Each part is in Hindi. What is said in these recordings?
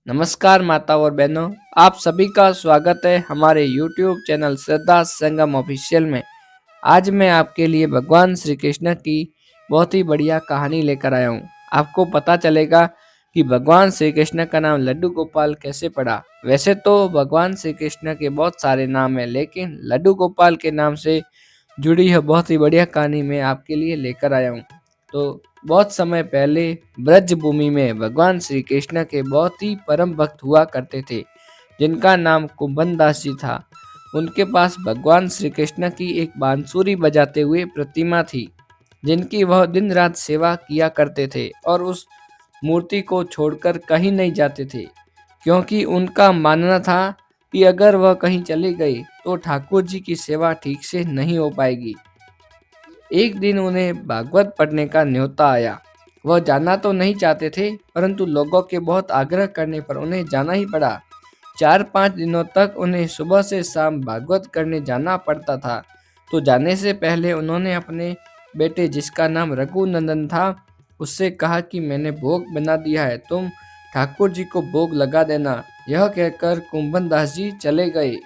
नमस्कार माता और बहनों, आप सभी का स्वागत है हमारे YouTube चैनल श्रद्धा संगम ऑफिशियल में। आज मैं आपके लिए भगवान श्री कृष्ण की बहुत ही बढ़िया कहानी लेकर आया हूँ। आपको पता चलेगा कि भगवान श्री कृष्ण का नाम लड्डू गोपाल कैसे पड़ा। वैसे तो भगवान श्री कृष्ण के बहुत सारे नाम हैं, लेकिन लड्डू गोपाल के नाम से जुड़ी है बहुत ही बढ़िया कहानी मैं आपके लिए लेकर आया हूँ। तो बहुत समय पहले ब्रज भूमि में भगवान श्री कृष्ण के बहुत ही परम भक्त हुआ करते थे, जिनका नाम कुंभन दास जी था। उनके पास भगवान श्री कृष्ण की एक बांसुरी बजाते हुए प्रतिमा थी, जिनकी वह दिन रात सेवा किया करते थे और उस मूर्ति को छोड़कर कहीं नहीं जाते थे, क्योंकि उनका मानना था कि अगर वह कहीं चली गई तो ठाकुर जी की सेवा ठीक से नहीं हो पाएगी। एक दिन उन्हें भागवत पढ़ने का न्योता आया। वह जाना तो नहीं चाहते थे, परंतु लोगों के बहुत आग्रह करने पर उन्हें जाना ही पड़ा। 4-5 दिनों तक उन्हें सुबह से शाम भागवत करने जाना पड़ता था। तो जाने से पहले उन्होंने अपने बेटे, जिसका नाम रघुनंदन था, उससे कहा कि मैंने भोग बना दिया है, तुम ठाकुर जी को भोग लगा देना। यह कहकर कुंभन दास जी चले गए।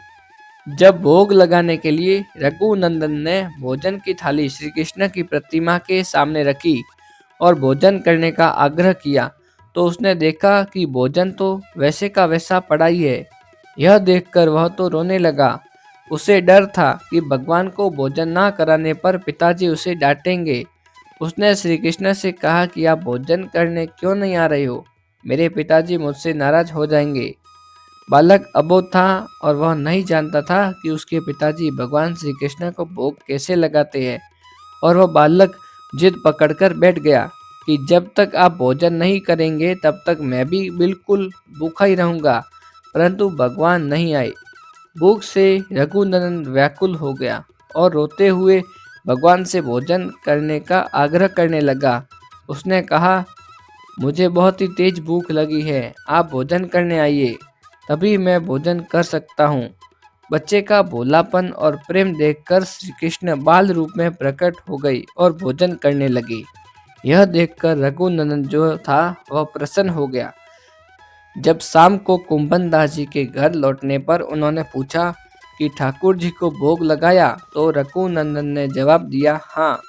जब भोग लगाने के लिए रघुनंदन ने भोजन की थाली श्री कृष्ण की प्रतिमा के सामने रखी और भोजन करने का आग्रह किया, तो उसने देखा कि भोजन तो वैसे का वैसा पड़ा ही है। यह देखकर वह तो रोने लगा। उसे डर था कि भगवान को भोजन ना कराने पर पिताजी उसे डांटेंगे। उसने श्री कृष्ण से कहा कि आप भोजन करने क्यों नहीं आ रहे हो, मेरे पिताजी मुझसे नाराज हो जाएंगे। बालक अबोध था और वह नहीं जानता था कि उसके पिताजी भगवान श्री कृष्ण को भोग कैसे लगाते हैं, और वह बालक जिद पकड़कर बैठ गया कि जब तक आप भोजन नहीं करेंगे तब तक मैं भी बिल्कुल भूखा ही रहूंगा। परंतु भगवान नहीं आए। भूख से रघुनंदन व्याकुल हो गया और रोते हुए भगवान से भोजन करने का आग्रह करने लगा। उसने कहा, मुझे बहुत ही तेज भूख लगी है, आप भोजन करने आइए, तभी मैं भोजन कर सकता हूँ। बच्चे का भोलापन और प्रेम देखकर श्री कृष्ण बाल रूप में प्रकट हो गई और भोजन करने लगी। यह देखकर रघुनंदन जो था वह प्रसन्न हो गया। जब शाम को कुंभन दास जी के घर लौटने पर उन्होंने पूछा कि ठाकुर जी को भोग लगाया, तो रघुनंदन ने जवाब दिया, हाँ।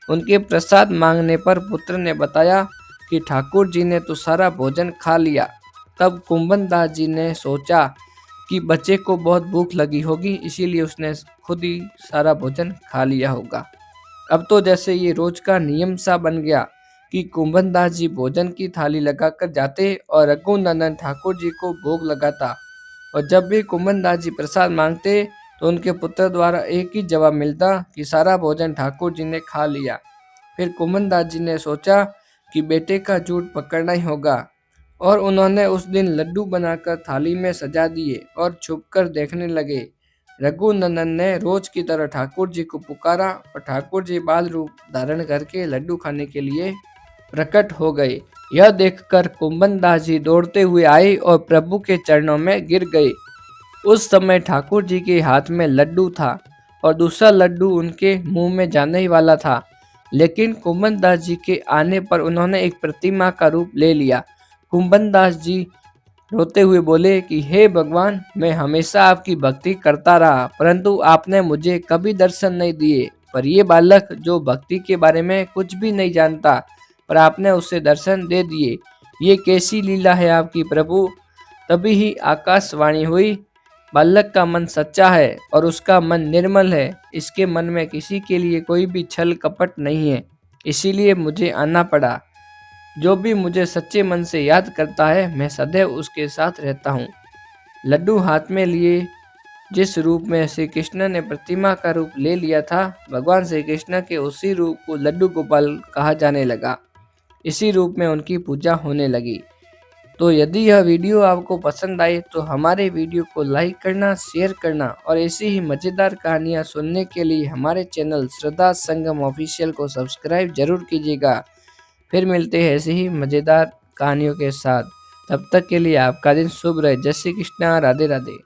उनके प्रसाद मांगने पर पुत्र ने बताया कि ठाकुर जी ने तो सारा भोजन खा लिया। तब कुंभन दास जी ने सोचा कि बच्चे को बहुत भूख लगी होगी, इसीलिए उसने खुद ही सारा भोजन खा लिया होगा। अब तो जैसे ये रोज का नियम सा बन गया कि कुंभन दास जी भोजन की थाली लगाकर जाते और रघुनंदन ठाकुर जी को भोग लगाता। और जब भी कुंभन दास जी प्रसाद मांगते तो उनके पुत्र द्वारा एक ही जवाब मिलता कि सारा भोजन ठाकुर जी ने खा लिया। फिर कुंभन दास जी ने सोचा कि बेटे का झूठ पकड़ना ही होगा, और उन्होंने उस दिन लड्डू बनाकर थाली में सजा दिए और छुपकर देखने लगे। रघुनंदन ने रोज की तरह ठाकुर जी को पुकारा और ठाकुर जी बाल रूप धारण करके लड्डू खाने के लिए प्रकट हो गए। यह देखकर कुंभन दास जी दौड़ते हुए आए और प्रभु के चरणों में गिर गए। उस समय ठाकुर जी के हाथ में लड्डू था और दूसरा लड्डू उनके मुंह में जाने ही वाला था, लेकिन कुंभन दास जी के आने पर उन्होंने एक प्रतिमा का रूप ले लिया। कुंभन दास जी रोते हुए बोले कि हे भगवान, मैं हमेशा आपकी भक्ति करता रहा, परंतु आपने मुझे कभी दर्शन नहीं दिए। पर ये बालक जो भक्ति के बारे में कुछ भी नहीं जानता, पर आपने उसे दर्शन दे दिए। ये कैसी लीला है आपकी प्रभु। तभी ही आकाशवाणी हुई, बालक का मन सच्चा है और उसका मन निर्मल है। इसके मन में किसी के लिए कोई भी छल कपट नहीं है, इसीलिए मुझे आना पड़ा। जो भी मुझे सच्चे मन से याद करता है, मैं सदैव उसके साथ रहता हूँ। लड्डू हाथ में लिए जिस रूप में श्री कृष्ण ने प्रतिमा का रूप ले लिया था, भगवान श्री कृष्ण के उसी रूप को लड्डू गोपाल कहा जाने लगा। इसी रूप में उनकी पूजा होने लगी। तो यदि यह वीडियो आपको पसंद आए तो हमारे वीडियो को लाइक करना, शेयर करना और ऐसी ही मज़ेदार कहानियाँ सुनने के लिए हमारे चैनल श्रद्धा संगम ऑफिशियल को सब्सक्राइब जरूर कीजिएगा। फिर मिलते हैं ऐसी ही मज़ेदार कहानियों के साथ। तब तक के लिए आपका दिन शुभ रहे। जय श्री कृष्णा, राधे राधे।